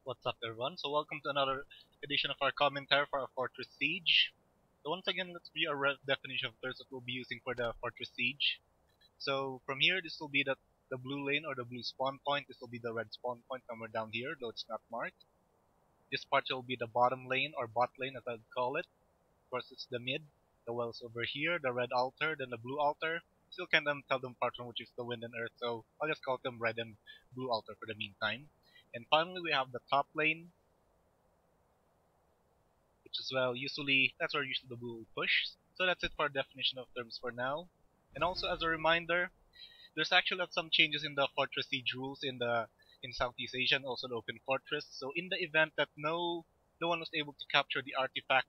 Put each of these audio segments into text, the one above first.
What's up, everyone? So, welcome to another edition of our commentary for our Fortress Siege. So, once again, let's view a rough definition of terms that we'll be using for the Fortress Siege. So, from here, this will be the blue lane or the blue spawn point. This will be the red spawn point somewhere down here, though it's not marked. This part will be the bottom lane or bot lane, as I'd call it. Of course, it's the mid. The wells over here, the red altar, then the blue altar. Still can't tell them apart from which is the wind and earth, so I'll just call them red and blue altar for the meantime. And finally, we have the top lane, which is that's where usually the blue will push. So that's it for definition of terms for now. And also as a reminder, there's actually some changes in the Fortress Siege rules in Southeast Asia and also the Open Fortress. So in the event that no one was able to capture the artifact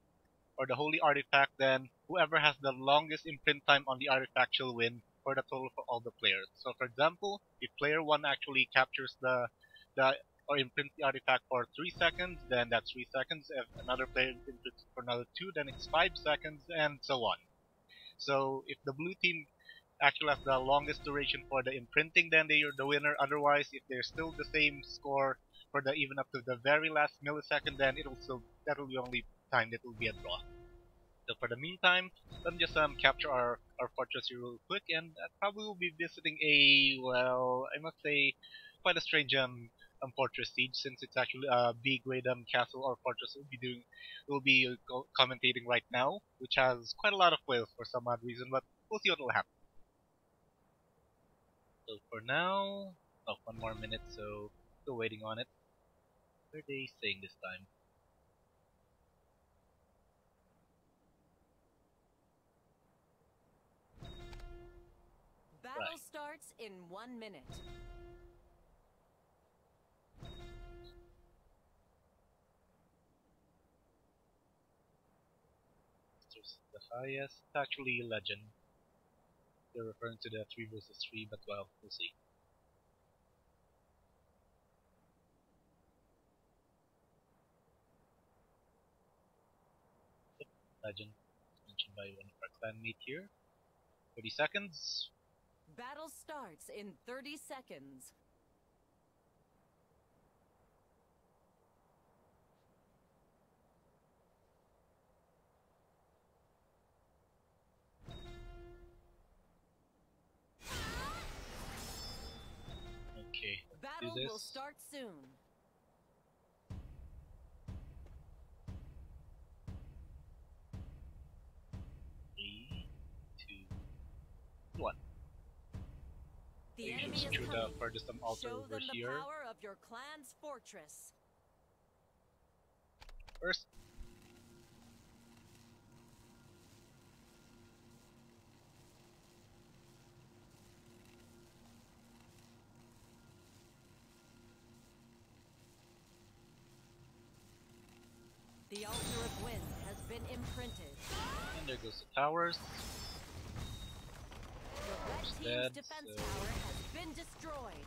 or the holy artifact, then whoever has the longest imprint time on the artifact shall win for the total for all the players. So for example, if player 1 actually captures the or imprints the artifact for 3 seconds, then that's 3 seconds. If another player imprints it for another 2, then it's 5 seconds, and so on. So if the blue team actually has the longest duration for the imprinting, then they are the winner. Otherwise, if they're still the same score for the even up to the very last millisecond, then that'll be the only time that will be a draw. So for the meantime, let me just capture our fortress here real quick, and probably will be visiting I must say, quite a strange fortress siege, since it's actually a B grade castle or fortress we'll be commentating right now, which has quite a lot of whales for some odd reason, but we'll see what will happen. So for now, oh, 1 more minute, so still waiting on it. What are they saying this time? Battle starts in 1 minute. The highest, it's actually legend. They're referring to the 3 versus 3, but well, we'll see. Legend, mentioned by one of our clanmate here. 30 seconds. Battle starts in 30 seconds. Okay, Battle will start soon. 3, 2, 1. The enemy is through coming. the furthest altar Show over them the here. power of your clan's fortress. First, The altar of wind has been imprinted. and there goes the towers. The red team's Dead, defense so tower has been destroyed.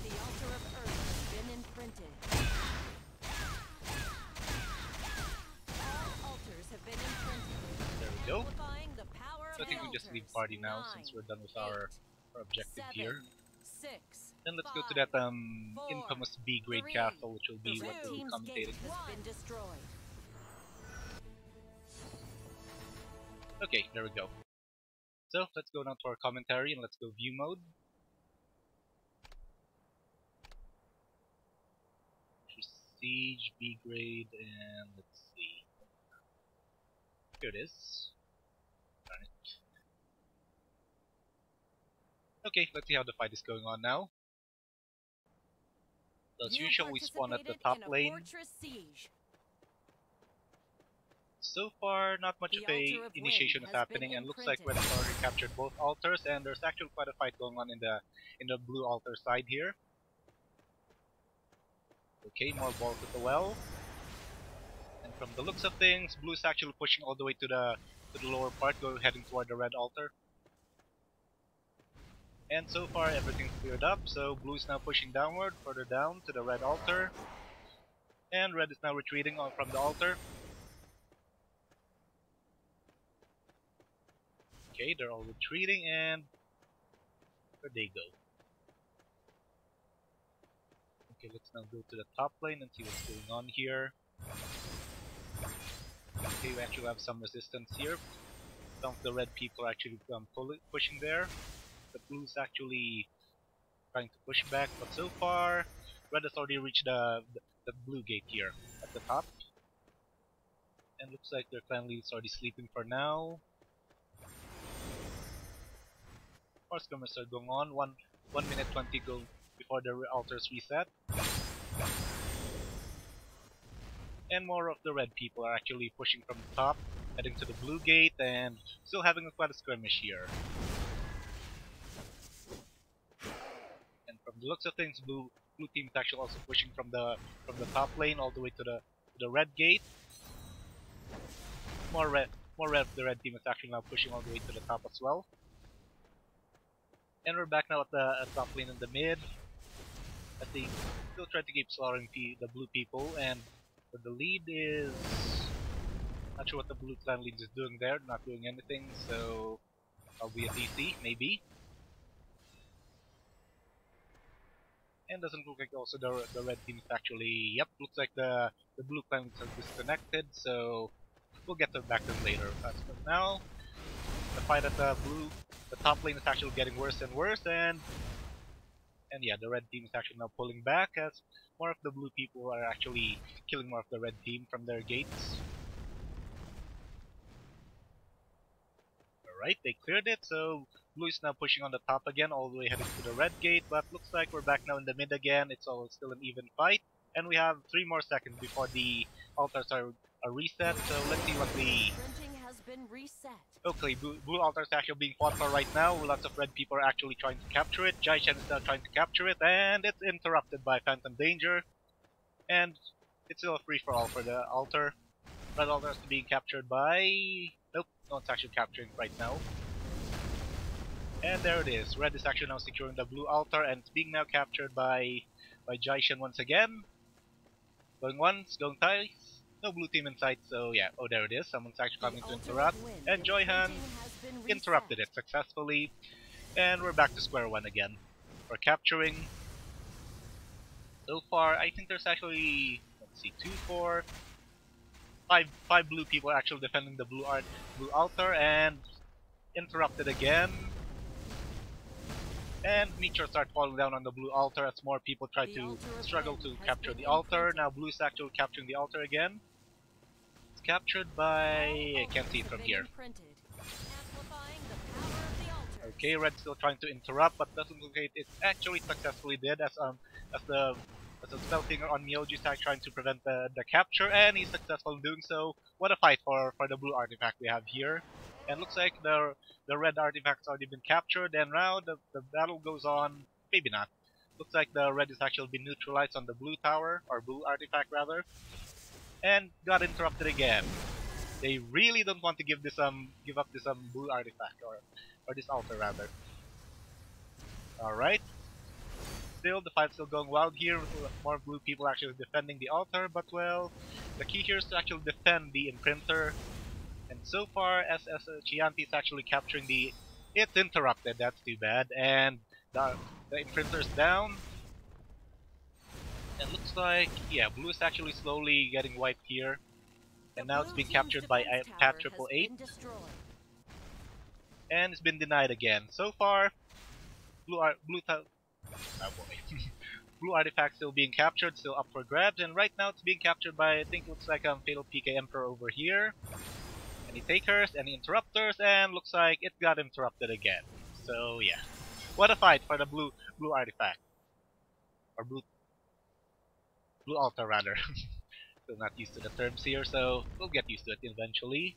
The altar of earth has been imprinted. All altars have been imprinted. There we go. Amplifying the power So I of think the we just leave altars. party now 9, since we're done with our 8, objective 7, here. 6, Then let's go to 5, that 4, infamous B grade 3, castle, which will The be red what we'll be team's commentating. gate has been destroyed. Okay, there we go. So let's go down to our commentary and let's go view mode. Siege, B grade, and let's see. Here it is. Darn it. Okay, let's see how the fight is going on now. So as usual, we spawn at the top lane. So far, not much of a initiation is happening, and looks like Red has already captured both altars, and there's actually quite a fight going on in the blue altar side here. Okay, more balls at the well. And from the looks of things, blue is actually pushing all the way to the lower part, heading toward the red altar. And so far, everything's cleared up, so blue is now pushing downward, further down to the red altar. And red is now retreating from the altar. Okay, they're all retreating, and where'd they go? Okay, let's now go to the top lane and see what's going on here. Okay, we actually have some resistance here. Some of the red people are actually pushing there. The blue's actually trying to push back, but so far, red has already reached the blue gate here at the top. And looks like their clan lead is already sleeping for now. More skirmishes are going on. 1 minute 20 go before the altars reset. And more of the red people are actually pushing from the top, heading to the blue gate, and still having quite a skirmish here. And from the looks of things, blue team is actually also pushing from the top lane all the way to the red gate. More red of the red team is actually now pushing all the way to the top as well. And we're back now at the top lane in the mid. As they still try to keep slaughtering the blue people, and the lead is not sure what the blue clan lead is doing there, not doing anything, so I'll be a DC, maybe. And doesn't look like also the red team is actually, yep, looks like the blue clan leads are disconnected, so we'll get back to them later. But now, the fight at the top lane is actually getting worse and worse, and yeah, the red team is actually now pulling back as more of the blue people are actually killing more of the red team from their gates. Alright, they cleared it, so blue is now pushing on the top again, all the way heading to the red gate, but looks like we're back now in the mid again. It's all still an even fight, and we have 3 more seconds before the altars are reset, so let's see what the... Okay, blue altars are actually being fought for right now. Lots of red people are actually trying to capture it. Jai-Shen is now trying to capture it, and it's interrupted by Phantom Danger. And it's still a free-for-all for the altar. Red altar is being captured by... Nope, no one's actually capturing right now. And there it is. Red is actually now securing the blue altar, and it's being now captured by Jai-Shen once again. Going once, going twice. No blue team in sight, so yeah. Oh, there it is. Someone's actually coming to interrupt. And Joyhan interrupted it successfully. And we're back to square one again. We're capturing. So far, I think there's actually, let's see, 2, 4, 5 blue people actually defending the blue altar, and interrupted again. And meteors start falling down on the blue altar as more people try to struggle to capture the altar. Now blue is actually capturing the altar again. It's captured by... I can't see it from here. Okay, red's still trying to interrupt, but doesn't look like it actually successfully did, as the Spellfinger on Myoji is trying to prevent the capture, and he's successful in doing so. What a fight for the blue artifact we have here. And looks like the red artifact's already been captured, and now the battle goes on. Maybe not. Looks like the red is actually been neutralized on the blue tower, or blue artifact rather, and got interrupted again. They really don't want to give up this blue artifact, or this altar rather. Alright. Still, the fight's still going wild here, with more blue people actually defending the altar, but well, the key here is to actually defend the imprinter. And so far, as Chianti is actually capturing the... It's interrupted, that's too bad. And the imprinter's down. And looks like, yeah, blue is actually slowly getting wiped here. And now it's being captured by Pat 888. And it's been denied again. So far, blue artifact still being captured, still up for grabs. And right now it's being captured by, I think it looks like Fatal PK Emperor over here. Any takers, any interrupters, and looks like it got interrupted again. So yeah, what a fight for the blue artifact, or blue altar rather. Still not used to the terms here, so we'll get used to it eventually.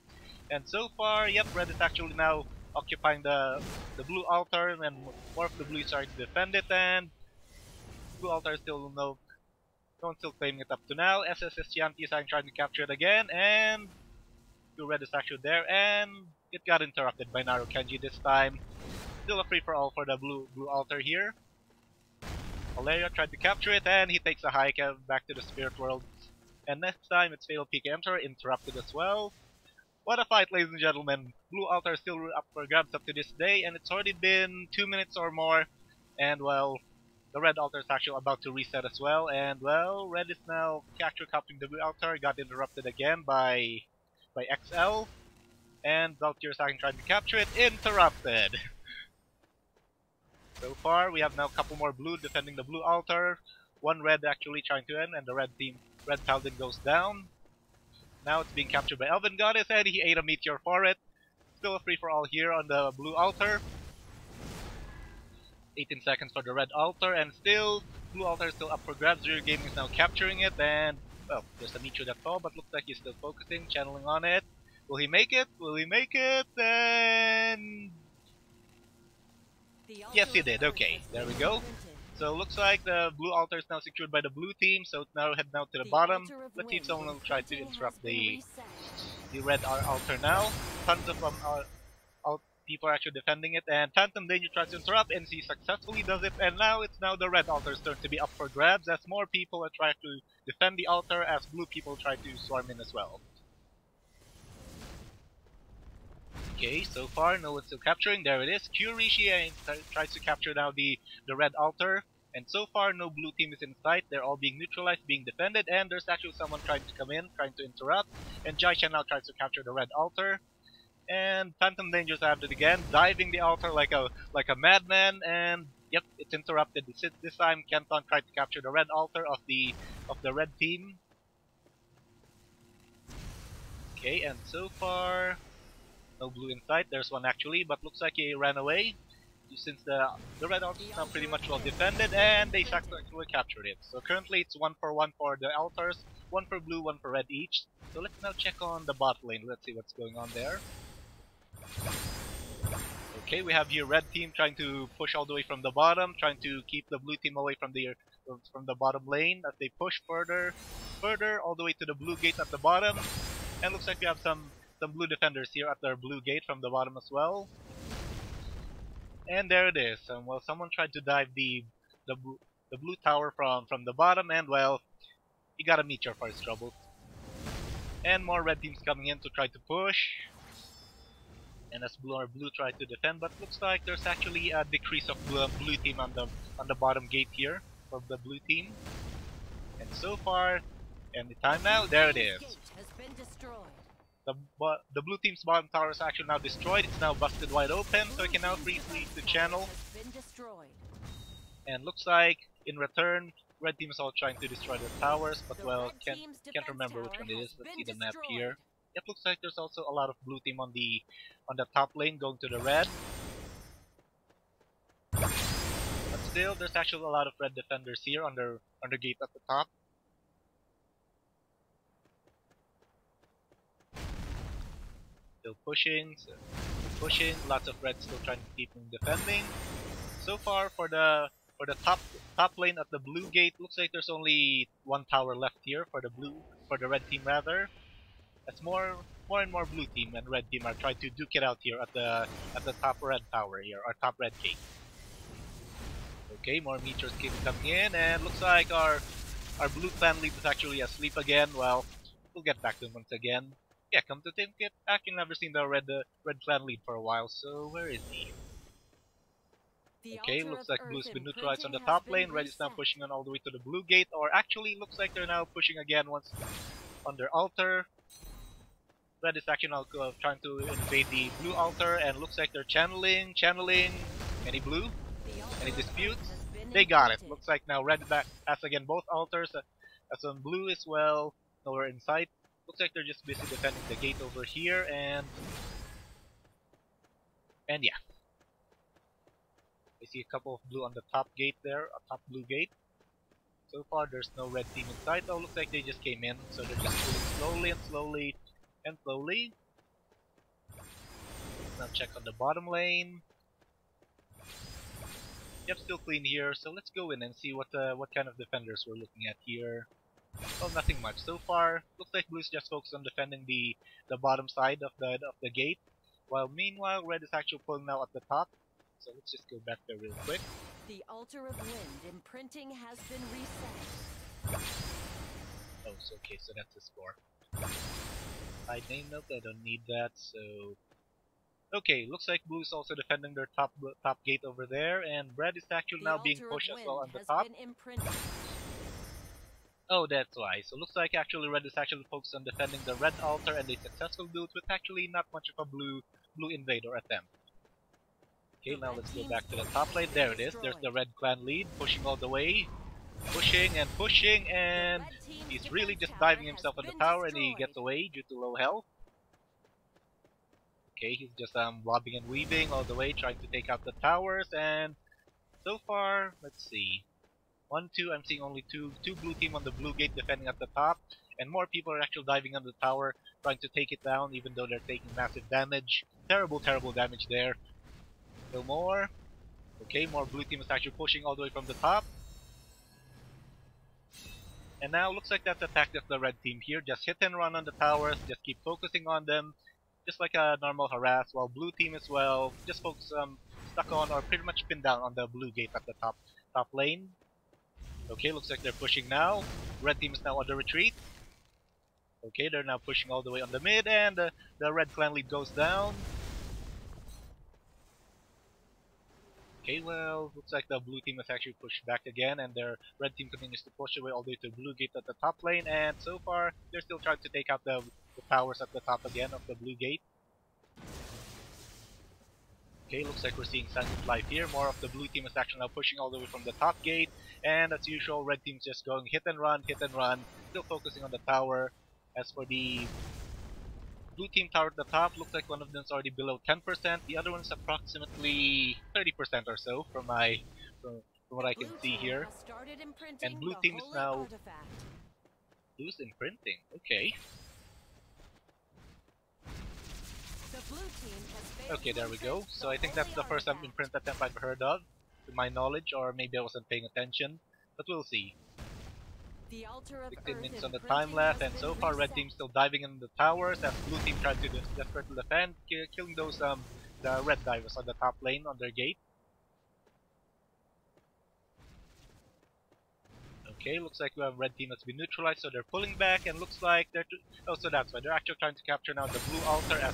And so far, yep, red is actually now occupying the blue altar, and more of the blue is starting to defend it, and blue altar still no one's still claiming it up to now. SSS Chianti is trying to capture it again, and blue red is actually there, and it got interrupted by Naru Kenji this time. Still a free-for-all for the blue altar here. Valeria tried to capture it, and he takes a hike back to the spirit world. And next time it's Fatal PK Emperor, interrupted as well. What a fight, ladies and gentlemen. Blue altar is still up for grabs up to this day, and it's already been 2 minutes or more. And well, the red altar is actually about to reset as well, and well, red is now capturing the blue altar. Got interrupted again by XL, and Valkyrie is actually trying to capture it. Interrupted. So far, we have now a couple more blue defending the blue altar. One red actually trying to end, and the red paladin goes down. Now it's being captured by Elven Goddess, and he ate a meteor for it. Still a free-for-all here on the blue altar. 18 seconds for the red altar, and still, blue altar is still up for grabs. Rear Gaming is now capturing it, and, well, there's a meteor that fell, but looks like he's still focusing, channeling on it. Will he make it? Will he make it? And yes, he did. Okay, there we go. So looks like the blue altar is now secured by the blue team, so it's now heading out to the bottom. Let's see if someone will try to interrupt the red altar now. Tons of people are actually defending it, and Phantom Danger tries to interrupt, and he successfully does it, and now it's the red altar's turn to be up for grabs, as more people are trying to defend the altar, as blue people try to swarm in as well. Okay, so far no one's still capturing. There it is. Kyurishi tries to capture now the red altar. And so far no blue team is in sight. They're all being neutralized, being defended, and there's actually someone trying to come in, trying to interrupt. And Jaishan now tries to capture the red altar. And Phantom Danger's after it again, diving the altar like a madman, and yep, it's interrupted. This time Kenton tried to capture the red altar of the red team. Okay, and so far no blue in sight. There's one actually, but looks like he ran away. Since the red altar is now pretty much well defended, and they successfully captured it. So currently it's 1-for-1 for the altars, 1 for blue, 1 for red each. So let's now check on the bot lane. Let's see what's going on there. Okay, we have here red team trying to push all the way from the bottom, trying to keep the blue team away from the bottom lane as they push further all the way to the blue gate at the bottom. And looks like we have some blue defenders here at their blue gate from the bottom as well. And there it is. And well, someone tried to dive the blue tower from the bottom, and well, he got a meteor for his troubles. And more red teams coming in to try to push. And as blue tried to defend, but looks like there's actually a decrease of blue team on the bottom gate here for the blue team. And so far, and the time now, there it is. The blue team's bottom tower is actually now destroyed. It's now busted wide open, so it can now freely the channel. And looks like in return, red team is all trying to destroy the towers, but well, can't remember which one it is. Let's see the map here. Yep, looks like there's also a lot of blue team on the top lane going to the red. But still, there's actually a lot of red defenders here on the gate at the top. Still pushing, lots of red still trying to keep them defending. So far for the top lane at the blue gate, looks like there's only one tower left here for the red team rather. As more and more blue team and red team are trying to duke it out here at the top red tower here, or top red gate. Okay, more meteors keep coming in, and looks like our blue clan lead is actually asleep again. Well, we'll get back to him once again. Yeah, come to think it, I actually never seen the red clan lead for a while, so where is he? Okay, looks like blue's been neutralized on the top lane, red is now pushing on all the way to the blue gate, or actually looks like they're now pushing again once on their altar. Red is actually now trying to invade the blue altar, and looks like they're channeling. Any blue? Any disputes? They got it. Looks like now red has again both altars, as on blue as well, nowhere in sight. Looks like they're just busy defending the gate over here, and yeah. I see a couple of blue on the top gate there, a top blue gate. So far there's no red team in sight. Oh, looks like they just came in, so they're just moving slowly. Now check on the bottom lane. Yep, still clean here, so let's go in and see what kind of defenders we're looking at here. Well, nothing much so far. Looks like blue's just focused on defending the bottom side of the gate, while meanwhile red is actually pulling now at the top. So let's just go back there real quick. The altar of wind imprinting has been reset. Oh, so okay, so that's the score. Side name note, I don't need that, so Okay, looks like blue is also defending their top gate over there, and red is actually The now being altar of pushed as well on wind the has top. been imprinted. Oh, that's why. So looks like actually red is actually focused on defending the red altar, and they successfully do it with actually not much of a blue invader attempt. Okay, The now red let's go team's back to the gate top has lane. been There it is. There's the destroyed. red clan lead, pushing all the way. Pushing and pushing, and The red team's he's really defense just tower diving has himself on the been tower, and he gets destroyed. away due to low health. Okay, he's just wobbing and weaving all the way, trying to take out the towers, and so far, let's see. 1, 2, I'm seeing only two blue team on the blue gate defending at the top, and more people are actually diving on the tower, trying to take it down, even though they're taking massive damage. Terrible, terrible damage there. No more. Okay, more blue team is actually pushing all the way from the top. And now looks like that's the tactic of the red team here. Just hit and run on the towers, just keep focusing on them, just like a normal harass, while blue team as well, just focus stuck on or pretty much pinned down on the blue gate at the top lane. Okay, looks like they're pushing now. Red team is now on the retreat. Okay, they're now pushing all the way on the mid, and the red clan lead goes down. Okay, well, looks like the blue team has actually pushed back again, and their red team continues to push away all the way to blue gate at the top lane, and so far, they're still trying to take out the towers at the top again of the blue gate. Okay, looks like we're seeing signs of life here. More of the blue team is actually now pushing all the way from the top gate, and as usual, red team's just going hit and run, still focusing on the tower. As for the blue team tower at the top, looks like one of them's already below 10%, the other one's approximately 30% or so from what I can see here. And blue team is now blue's imprinting. Okay. Okay, there we go. So I think that's the first imprint attempt I've heard of, to my knowledge, or maybe I wasn't paying attention, but we'll see. 16 minutes on the time left, and so far red team's still diving in the towers as blue team trying to desperately defend, killing those the red divers on the top lane on their gate. Okay, looks like we have red team that's been neutralized, so they're pulling back, and looks like they're oh, so that's why they're actually trying to capture now the blue altar, as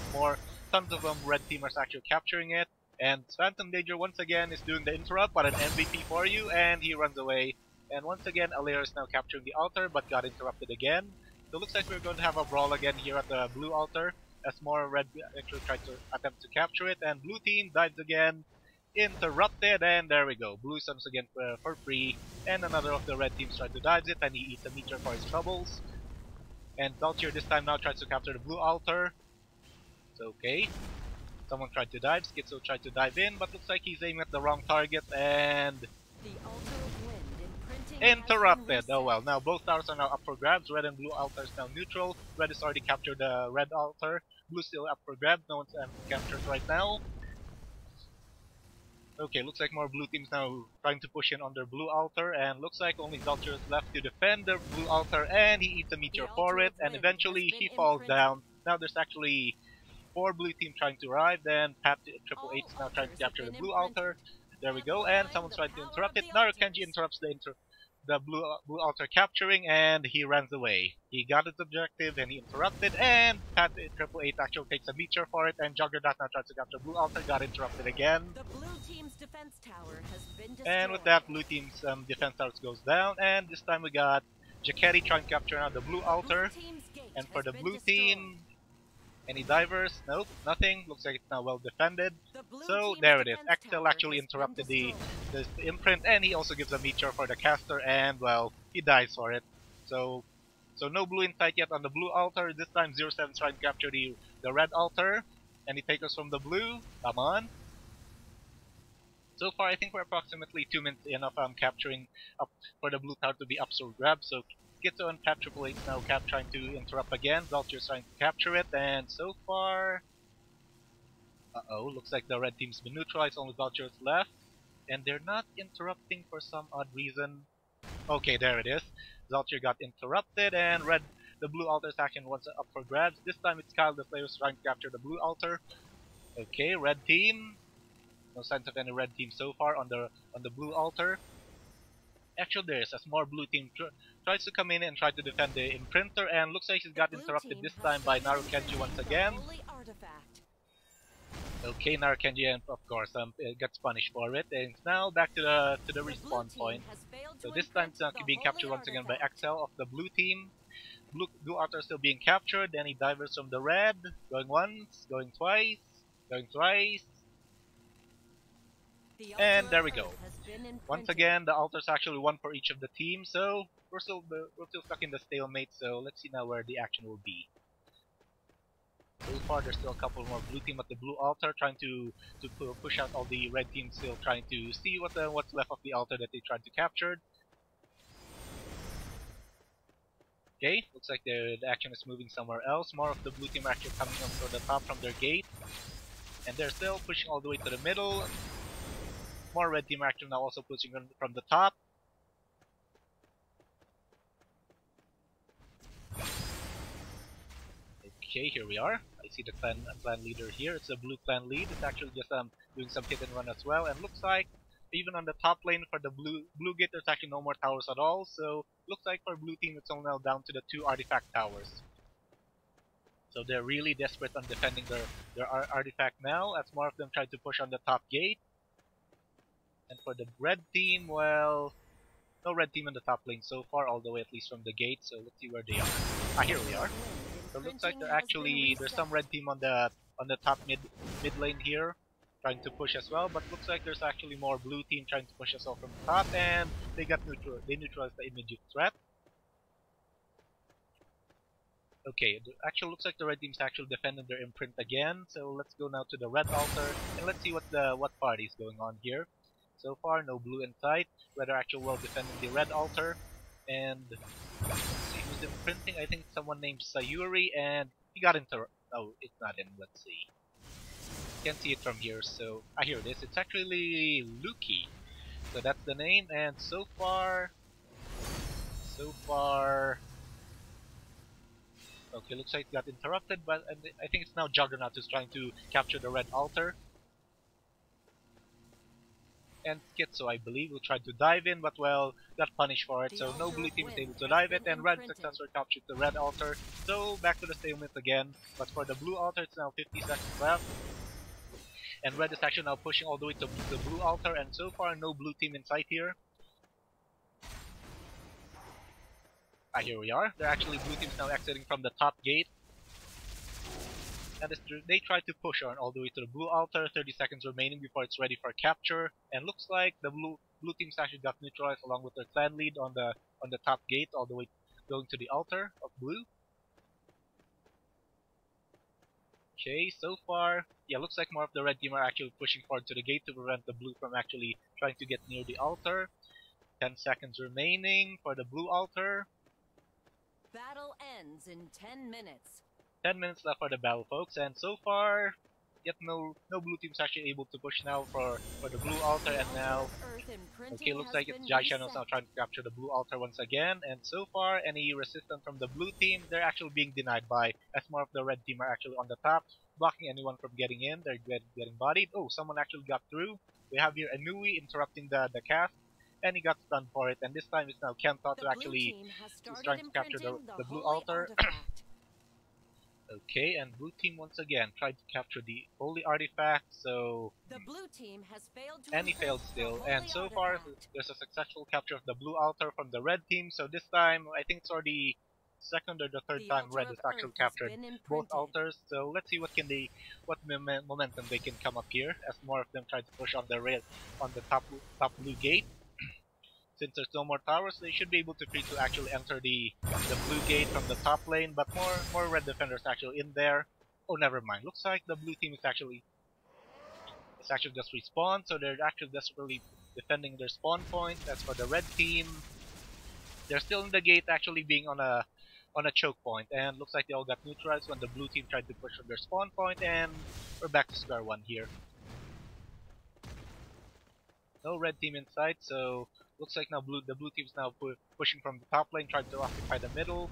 tons of red teamers actually capturing it. And Phantom Danger once again is doing the interrupt, but an MVP for you, and he runs away. And once again, Alira is now capturing the altar, but got interrupted again. So it looks like we're going to have a brawl again here at the blue altar, as more red actually try to attempt to capture it, and blue team dives again, interrupted, and there we go. Blue once again for free, and another of the red teams tried to dive it, and he eats a meteor for his troubles. And Daltier this time now tries to capture the blue altar. It's okay. Someone tried to dive, Schizo tried to dive in, but looks like he's aiming at the wrong target, and interrupted. Oh well, now both towers are now up for grabs. Red and blue altar is now neutral. Red has already captured the red altar. Blue still up for grabs. No one's captured right now. Okay, looks like more blue teams now trying to push in on their blue altar, and looks like only Dalcher is left to defend their blue altar, and he eats a meteor for it, and eventually he falls down. Now there's actually 4 blue team trying to arrive, then Pat Triple H is now trying to capture the blue altar. There we go, and someone's trying to interrupt it. Narukenji interrupts the blue altar capturing, and he runs away. He got his objective, and he interrupted, and Pat Triple H actually takes a meteor for it, and Juggernaut now tries to capture blue altar, got interrupted again. The blue team's defense tower has been destroyed. And with that, blue team's defense tower goes down, and this time we got Jacetti trying to capture now the blue altar. And for the blue team, any divers? Nope, nothing. Looks like it's now well defended. So there it is. Excel actually interrupted the imprint, and he also gives a meteor for the caster, and well, he dies for it. So no blue in sight yet on the blue altar. This time 07's trying to capture the red altar. Any takers from the blue? Come on. So far, I think we're approximately 2 minutes in of capturing up for the blue tower to be up for grabs. So Schizo and Pat Triple H now trying to interrupt again. Dalcher's trying to capture it, and so far, looks like the red team's been neutralized. Only Dalcher's left, and they're not interrupting for some odd reason. Okay, there it is. Dalcher got interrupted, and the blue altar's action was up for grabs. This time it's Kyle the Slayer trying to capture the blue altar. Okay, red team. No signs of any red team so far on the blue altar. Actually, there is, as more blue team tries to come in and try to defend the imprinter, and looks like he's got interrupted this time by Narukenji once again. Okay, Narkenji, and of course, gets punished for it, and it's now back to the The blue respawn team point. has failed So to this time imprint it's not the being holy captured once again by artifact. Excel of the blue team. Blue Otter still being captured, then he divers from the red, going once, going twice, going thrice, The altar and of there we Earth go. has been Once imprinted. again, the altar's actually one for each of the teams, so we're still stuck in the stalemate. So let's see now where the action will be. So far, there's still a couple more blue team at the blue altar trying to push out all the red teams, still trying to see what's left of the altar that they tried to capture. Okay, looks like the action is moving somewhere else. More of the blue team are actually coming up from the top from their gate, and they're still pushing all the way to the middle. More red team are actually now also pushing from the top. Okay, here we are. I see the clan leader here. It's a blue clan lead. It's actually just doing some hit and run as well. And looks like even on the top lane for the blue gate, there's actually no more towers at all. So looks like for blue team, it's all now down to the 2 artifact towers. So they're really desperate on defending their artifact now, as more of them try to push on the top gate. And for the red team, well, no red team in the top lane so far, all the way at least from the gate. So let's see where they are. Ah, here we are. So it looks like there's some red team on the top mid lane here, trying to push as well. But looks like there's actually more blue team trying to push as well from the top, and they neutralized the immediate threat. Okay, it actually looks like the red team's actually defending their imprint again. So let's go now to the red altar and let's see what party is going on here. So far, no blue in sight. Red are actually well defending the red altar, and let's see who's imprinting. I think someone named Sayuri, and he got into. Oh, it's not him. Let's see. Can't see it from here. So here it is. It's actually Luki. So that's the name. And so far, okay, looks like it got interrupted. But I think it's now Juggernaut who's trying to capture the red altar. And Skitzo, I believe, will try to dive in, but well, got punished for it. So no blue team is able to dive it, and red successfully captured the red altar. So back to the stalemate again. But for the blue altar, it's now 50 seconds left. And red is actually now pushing all the way to the blue altar, and so far no blue team in sight here. Ah, here we are. They're actually blue teams now exiting from the top gate. And they try to push on all the way to the blue altar. 30 seconds remaining before it's ready for capture. And looks like the blue teams actually got neutralized along with their clan lead on the top gate, all the way going to the altar of blue. Okay, so far, yeah, looks like more of the red team are actually pushing forward to the gate to prevent the blue from actually trying to get near the altar. 10 seconds remaining for the blue altar. Battle ends in 10 minutes. 10 minutes left for the battle, folks, and so far, yet no blue team's actually able to push now for the blue altar, and now, okay, looks like it's Jai Channel's now trying to capture the blue altar once again, and so far, any resistance from the blue team, they're actually being denied by, as more of the red team are actually on the top, blocking anyone from getting in. They're getting bodied. Oh, someone actually got through. We have here Anui interrupting the cast, and he got stunned for it, and this time it's now Kenta to actually is trying to capture the blue altar. Okay, and blue team once again tried to capture the holy artifact, so the blue team has failed to and he failed imprint still. the And holy so far, artifact. there's a successful capture of the blue altar from the red team. So this time, I think it's already second or the third The time altar red of has actually Earth has captured been both imprinted. altars. So let's see what momentum they can come up here as more of them try to push on the top blue gate. Since there's no more towers, they should be able to free to actually enter the blue gate from the top lane. But more red defenders actually in there. Oh, never mind. Looks like the blue team is actually just respawned, so they're actually desperately defending their spawn point. As for the red team, they're still in the gate, actually being on a choke point, and looks like they all got neutralized when the blue team tried to push on their spawn point, and we're back to square one here. No red team in sight, so looks like now the blue team's now pushing from the top lane, trying to occupy the middle,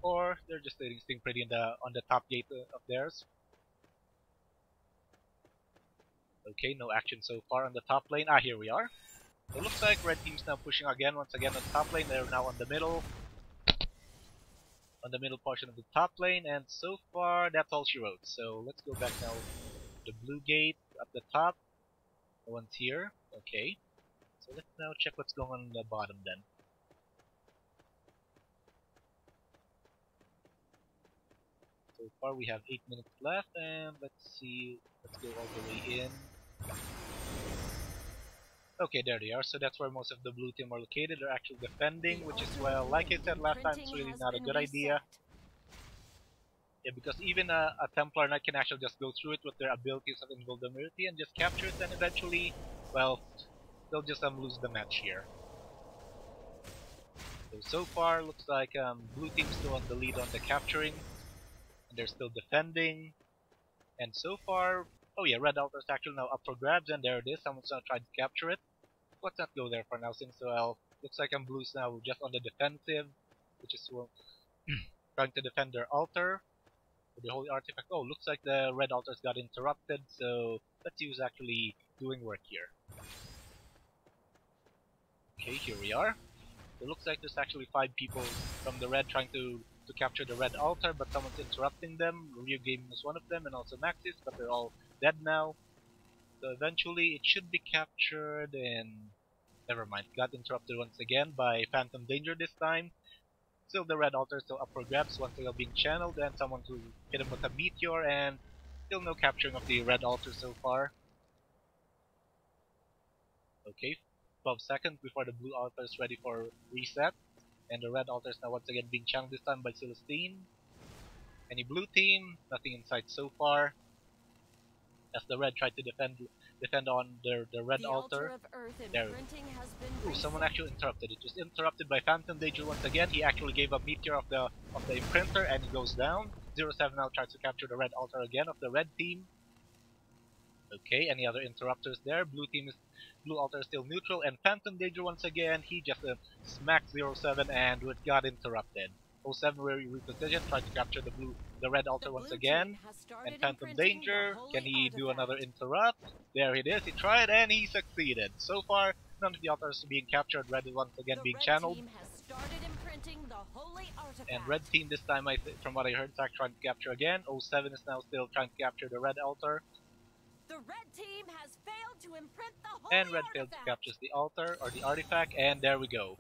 or they're just staying pretty on the top gate of theirs. Okay, no action so far on the top lane. Ah, here we are. It looks like red team's now pushing once again on the top lane. They're now on the middle portion of the top lane, and so far that's all she wrote. So let's go back now The blue gate at the top. No one's here. Okay. So let's now check what's going on the bottom then. So far we have 8 minutes left, and let's see. Let's go all the way in. Okay, there they are. So that's where most of the blue team are located. They're actually defending, which is, well, like I said last time, it's really not a good idea. Yeah, because even a Templar Knight can actually just go through it with their abilities of invulnerability and just capture it, and eventually, well, they'll just lose the match here. So far, looks like blue team's still on the lead on the capturing, and they're still defending. And so far, oh yeah, red altar is actually now up for grabs, and there it is. Someone's gonna try to capture it. Let's not go there for now, since well, looks like blue's now just on the defensive, which is well, trying to defend their altar. The holy artifact. Oh, looks like the red altars got interrupted, so let's see who's actually doing work here. Okay, here we are. It looks like there's actually 5 people from the red trying to capture the red altar, but someone's interrupting them. Rio Gaming is one of them, and also Maxis, but they're all dead now. So eventually it should be captured, and never mind. Got interrupted once again by Phantom Danger this time. Still the red altar is still up for grabs once they are being channeled, and someone to hit him with a meteor, and still no capturing of the red altar so far. Okay, 12 seconds before the blue altar is ready for reset, and the red altar is now once again being channeled this time by Celestine. Any blue team? Nothing in sight so far. As the red tried to defend on the red altar. There. Ooh, someone actually interrupted. It was interrupted by Phantom Danger once again. He actually gave a meteor of the imprinter, and he goes down. 07 now tries to capture the red altar again of the red team. Okay, any other interrupters there? Blue altar is still neutral, and Phantom Danger once again. He just smacked 07 and it got interrupted. 07 will reposition, try to capture the red altar once again. And Phantom Danger, can he do another interrupt? There it is, he tried and he succeeded. So far, none of the altars are being captured, red is once again being channeled. And red team this time, from what I heard, is actually trying to capture again. 07 is now still trying to capture the red altar. The red team has failed to imprint the holy and red failed to capture the altar, or the artifact, and there we go.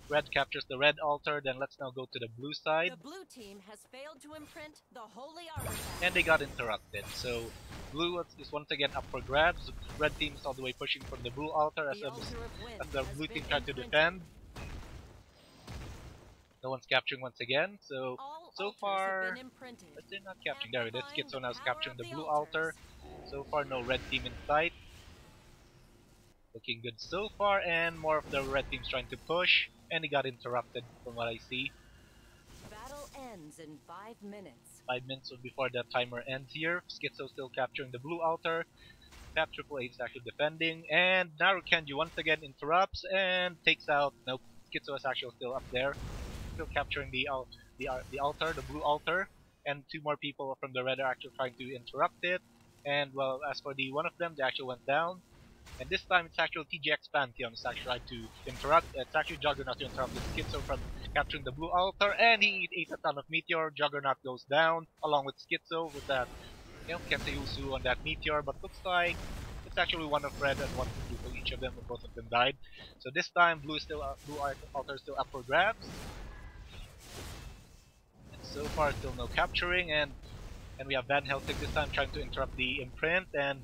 Red captures the red altar, then let's now go to the blue side. The blue team has failed to imprint the holy artifact. And they got interrupted, so blue is once again up for grabs. Red team is all the way pushing from the blue altar as the blue team tried to defend. No one's capturing once again, so far, but they're not capturing. There it is, Schizo now is capturing the blue altar. So far, no red team in sight. Looking good so far, and more of the red team's trying to push, and he got interrupted from what I see. Battle ends in 5 minutes. 5 minutes before the timer ends here. Schizo still capturing the blue altar. Tap Triple H is actually defending, and Narukenji once again interrupts and takes out. Nope, Schizo is actually still up there, still capturing the altar, the blue altar, and 2 more people from the red are actually trying to interrupt it. And well, as for the one of them, they actually went down. And this time it's actually TGX Pantheon is actually trying to interrupt. It's actually Juggernaut to interrupt the Schizo from capturing the blue altar, and he ate a ton of meteor. Juggernaut goes down along with Schizo with that, Kensei on that meteor. But looks like it's actually one of red and one of blue for each of them, but both of them died. So this time blue altar is still up for grabs. And so far still no capturing, and we have Van Helsing this time trying to interrupt the imprint, and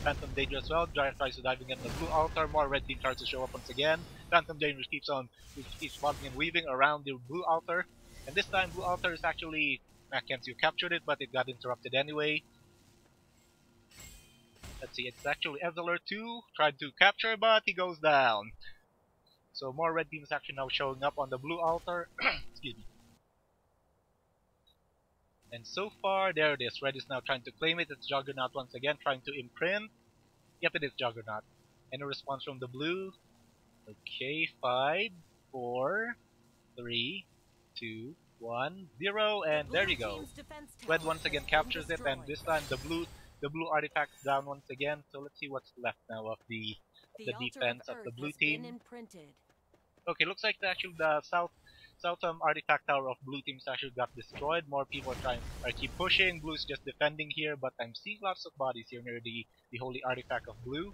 Phantom Danger as well. Giant tries to dive in the blue altar. More red team tries to show up once again. Phantom Danger keeps bobbing and weaving around the blue altar. And this time blue altar is actually Mackenzie captured it, but it got interrupted anyway. Let's see, it's actually Ezeler 2 tried to capture, but he goes down. So more red teams actually now showing up on the blue altar. Excuse me. And so far, there it is. Red is now trying to claim it. It's Juggernaut once again, trying to imprint. Yep, it is Juggernaut. Any response from the blue? Okay, 5, 4, 3, 2, 1, 0, and there you go. Red once again captures it, and this time the blue artifact is down once again. So let's see what's left now of the defense of the blue team. Okay, looks like actually the South artifact tower of blue teams actually got destroyed. More people are keep pushing. Blue's just defending here, but I'm seeing lots of bodies here near the holy artifact of blue.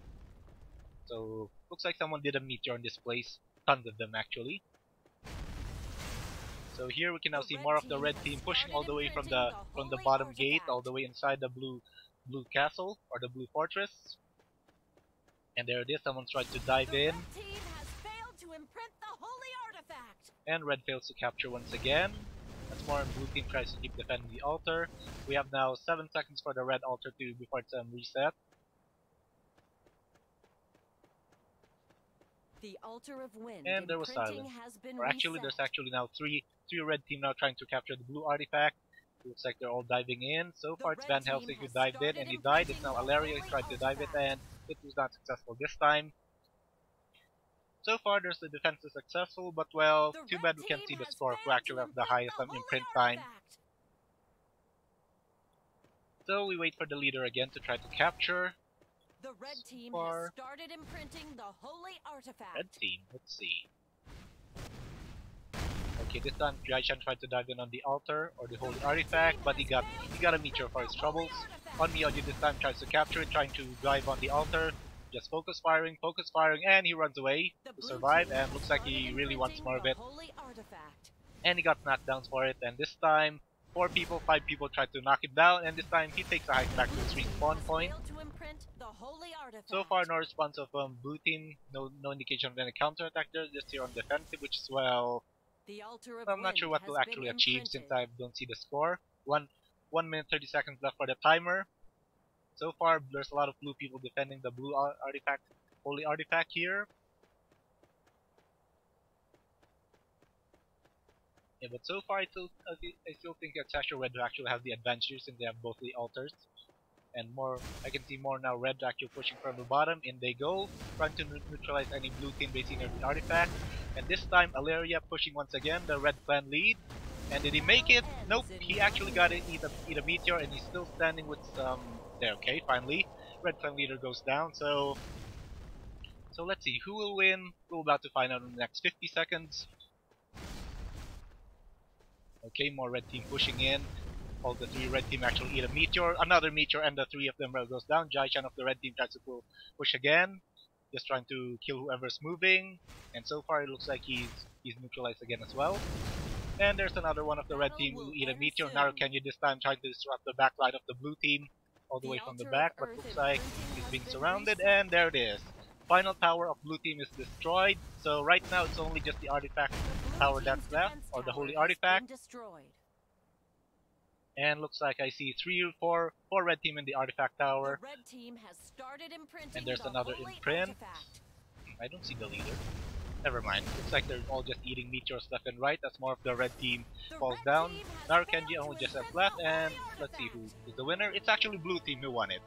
So looks like someone did a meteor in this place. Tons of them actually. So here we can now see more of the red team pushing all the way from the bottom gate all the way inside the blue castle or the blue fortress. And there it is, someone's tried to dive in. And red fails to capture once again. That's more, and blue team tries to keep defending the altar. We have now 7 seconds for the red altar before it's reset. The altar of wind and there was silence. Or actually, there's actually now three red team now trying to capture the blue artifact. Looks like they're all diving in. So far, it's Van Helsing who dived in and he died. It's now Alaria who tried to dive it and it was not successful this time. So far, there's the defense is successful, but well, too bad we can't see the score who actually have the highest imprint time. So we wait for the leader again to try to capture. The red team has started imprinting the holy artifact. Red team, let's see. Okay, this time Jaishan tried to dive in on the altar or the holy artifact, but he got a meteor for his troubles. On Miyoji this time tries to capture it, trying to dive on the altar. Just focus firing, and he runs away to survive, and looks like he really wants more of it. And he got knockdowns for it, and this time 5 people tried to knock him down, and this time he takes a hike back to his respawn point. So far, no response of blue team, no indication of any counterattack there, just here on defensive, which is well, I'm not sure what we'll actually achieve since I don't see the score. 1 minute 30 seconds left for the timer. So far, there's a lot of blue people defending the blue artifact, holy artifact here. Yeah, but so far I still think that Sasha Red actually have the advantage since they have both the altars. And more, I can see more now red actually pushing from the bottom. In they go, trying to neutralize any blue team based near the artifact. And this time, Alaria pushing once again, the red clan lead. And did he make it? Nope, he actually got to eat a meteor, and he's still standing with some... There, okay, finally. Red clan leader goes down, so let's see, who will win? We're about to find out in the next 50 seconds. Okay, more red team pushing in. All the 3 red team actually eat a meteor, another meteor, and the 3 of them goes down. Jaishan of the red team tries to push again, just trying to kill whoever's moving. And so far it looks like he's neutralized again as well. And there's another one of the red team who eat a meteor. Narukenya this time trying to disrupt the backline of the blue team all the way from the back, but looks like he's being surrounded, and there it is. Final tower of blue team is destroyed. So right now it's only just the artifact tower that's left, or the holy artifact. And looks like I see 4 red team in the artifact tower. The red team has started imprinting and there's another imprint. Artifact. I don't see the leader. Never mind. Looks like they're all just eating meteors left and right as more of the red team falls down. Narukenji only just has left, and let's see who is the winner. It's actually blue team who won it.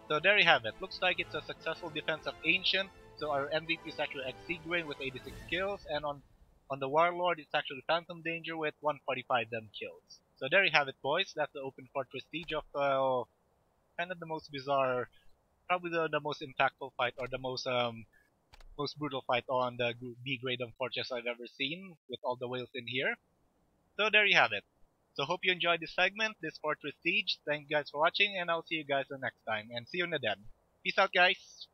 So there you have it. Looks like it's a successful defense of Ancient. So our MVP is actually Exiguin with 86 kills, and on the Warlord it's actually Phantom Danger with 145 them kills. So there you have it, boys. That's the Open Fortress Siege of kind of the most bizarre, probably the most impactful fight, or the most brutal fight on the B grade of Fortress I've ever seen, with all the whales in here. So there you have it. So hope you enjoyed this segment, this Fortress Siege. Thank you guys for watching, and I'll see you guys the next time. And see you in the den. Peace out, guys!